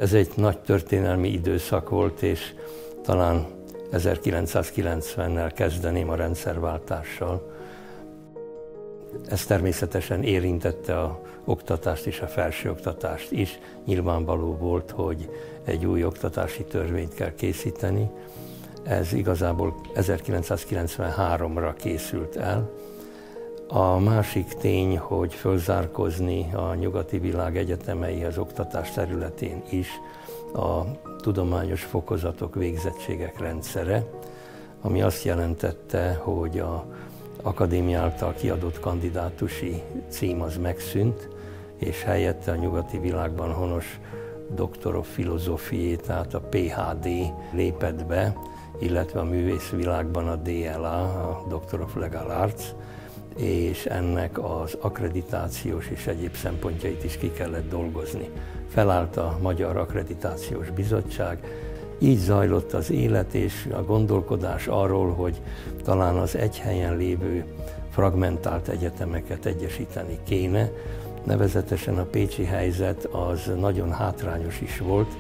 Ez egy nagy történelmi időszak volt, és talán 1990-nel kezdeném a rendszerváltással. Ez természetesen érintette az oktatást és a felsőoktatást is. Nyilvánvaló volt, hogy egy új oktatási törvényt kell készíteni. Ez igazából 1993-ra készült el. A másik tény, hogy fölzárkózni a nyugati világ egyetemei az oktatás területén is a tudományos fokozatok, végzettségek rendszere, ami azt jelentette, hogy az akadémia által kiadott kandidátusi cím az megszűnt, és helyette a nyugati világban honos Doctor of Philosophy, tehát a PhD lépett be, illetve a művészvilágban a DLA, a Doctor of Legal Arts, és ennek az akkreditációs és egyéb szempontjait is ki kellett dolgozni. Felállt a Magyar Akkreditációs Bizottság, így zajlott az élet és a gondolkodás arról, hogy talán az egy helyen lévő fragmentált egyetemeket egyesíteni kéne. Nevezetesen a pécsi helyzet az nagyon hátrányos is volt,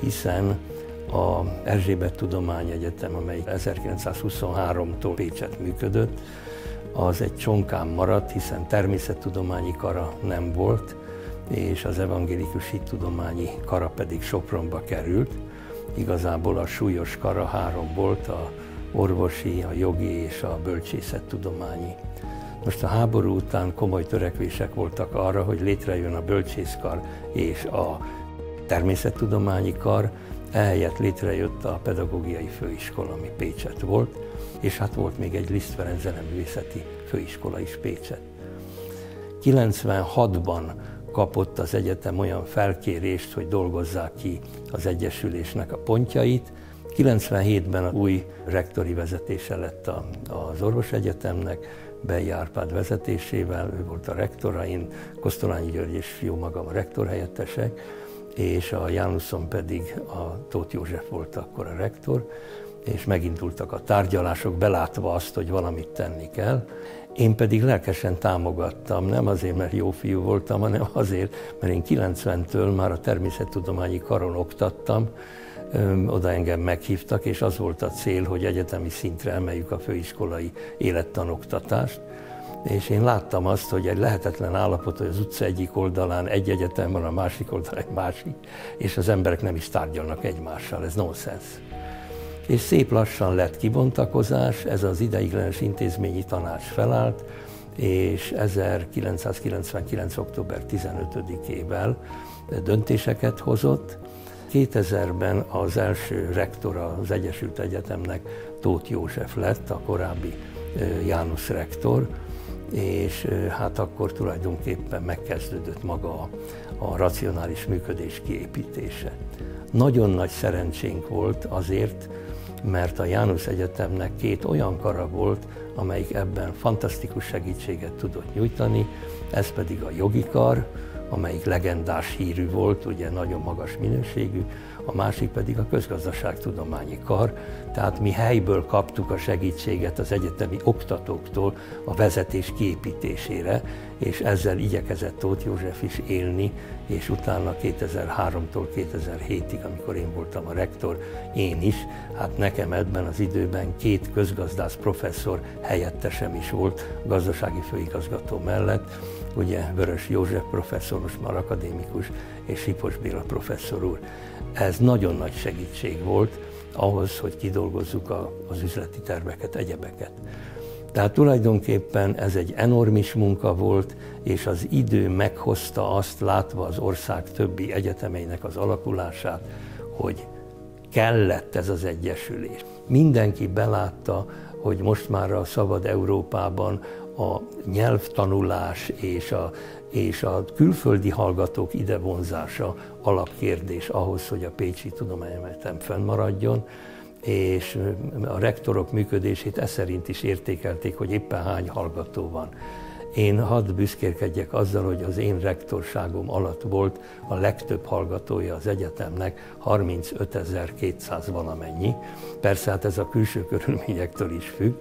hiszen a Erzsébet Tudományegyetem, amely 1923-tól Pécset működött, az egy csonkán maradt, hiszen természettudományi kara nem volt, és az evangélikus hittudományi kara pedig Sopronba került. Igazából a súlyos kara három volt, a orvosi, a jogi és a bölcsészettudományi. Most a háború után komoly törekvések voltak arra, hogy létrejön a bölcsészkar és a természettudományi kar, ehelyett létrejött a pedagógiai főiskola, ami Pécset volt, és hát volt még egy Liszt Ferenc zeneművészeti főiskola is Pécset. 96-ban kapott az egyetem olyan felkérést, hogy dolgozzák ki az egyesülésnek a pontjait. 97-ben a új rektori vezetése lett az orvosegyetemnek, Bely Árpád vezetésével, ő volt a rektora, én Kosztolányi György és jó magam a rektorhelyettesek, és a Jánuszon pedig a Tóth József volt akkor a rektor, és megindultak a tárgyalások, belátva azt, hogy valamit tenni kell. Én pedig lelkesen támogattam, nem azért, mert jó fiú voltam, hanem azért, mert én 90-től már a természettudományi karon oktattam, oda engem meghívtak, és az volt a cél, hogy egyetemi szintre emeljük a főiskolai élettanoktatást. És én láttam azt, hogy egy lehetetlen állapot, hogy az utca egyik oldalán egy egyetem van, a másik oldalán egy másik, és az emberek nem is tárgyalnak egymással, ez nonsens. És szép lassan lett kibontakozás, ez az ideiglenes intézményi tanács felállt, és 1999. október 15-ével döntéseket hozott. 2000-ben az első rektora az Egyesült Egyetemnek Tóth József lett, a korábbi János rektor, és hát akkor tulajdonképpen megkezdődött maga a racionális működés kiépítése. Nagyon nagy szerencsénk volt azért, mert a János Egyetemnek két olyan kara volt, amelyik ebben fantasztikus segítséget tudott nyújtani, ez pedig a jogi kar, amelyik legendás hírű volt, ugye nagyon magas minőségű, a másik pedig a közgazdaságtudományi kar, tehát mi helyből kaptuk a segítséget az egyetemi oktatóktól a vezetés kiépítésére, és ezzel igyekezett Tóth József is élni, és utána 2003-tól 2007-ig, amikor én voltam a rektor, én is, hát nekem ebben az időben két közgazdász professzor helyettesem is volt, gazdasági főigazgató mellett, ugye Vörös József professzor, most már akadémikus, és Sipos Béla professzor úr. Ez nagyon nagy segítség volt ahhoz, hogy kidolgozzuk az üzleti terveket, egyebeket. Tehát tulajdonképpen ez egy enormis munka volt, és az idő meghozta azt, látva az ország többi egyetemeinek az alakulását, hogy kellett ez az egyesülés. Mindenki belátta, hogy most már a szabad Európában a nyelvtanulás és a külföldi hallgatók idevonzása alapkérdés ahhoz, hogy a Pécsi Tudományegyetem fennmaradjon, és a rektorok működését e szerint is értékelték, hogy éppen hány hallgató van. Én hadd büszkélkedjek azzal, hogy az én rektorságom alatt volt a legtöbb hallgatója az egyetemnek, 35.200 valamennyi. Persze hát ez a külső körülményektől is függ,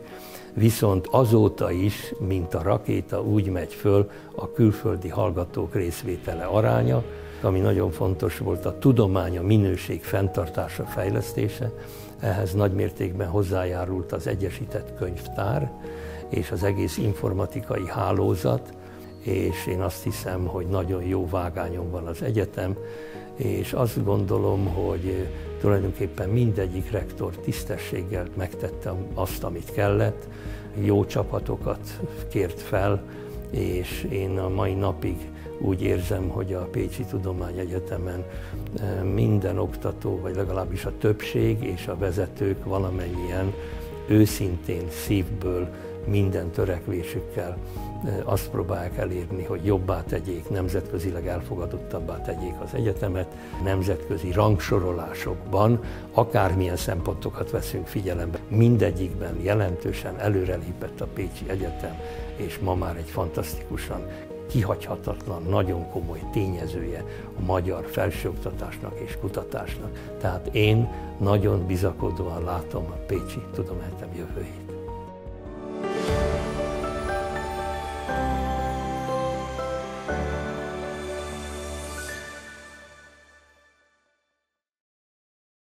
viszont azóta is, mint a rakéta, úgy megy föl a külföldi hallgatók részvétele aránya, ami nagyon fontos volt, a tudomány, a minőség fenntartása, fejlesztése. Ehhez nagymértékben hozzájárult az Egyesített Könyvtár és az egész informatikai hálózat, és én azt hiszem, hogy nagyon jó vágányon van az egyetem, és azt gondolom, hogy tulajdonképpen mindegyik rektor tisztességgel megtette azt, amit kellett, jó csapatokat kért fel, és én a mai napig úgy érzem, hogy a Pécsi Tudományegyetemen minden oktató, vagy legalábbis a többség és a vezetők valamennyien őszintén, szívből, minden törekvésükkel azt próbálják elérni, hogy jobbá tegyék, nemzetközileg elfogadottabbá tegyék az egyetemet. Nemzetközi rangsorolásokban akármilyen szempontokat veszünk figyelembe, mindegyikben jelentősen előrelépett a Pécsi Egyetem, és ma már egy fantasztikusan kihagyhatatlan, nagyon komoly tényezője a magyar felsőoktatásnak és kutatásnak. Tehát én nagyon bizakodóan látom a Pécsi Tudományegyetem jövőjét.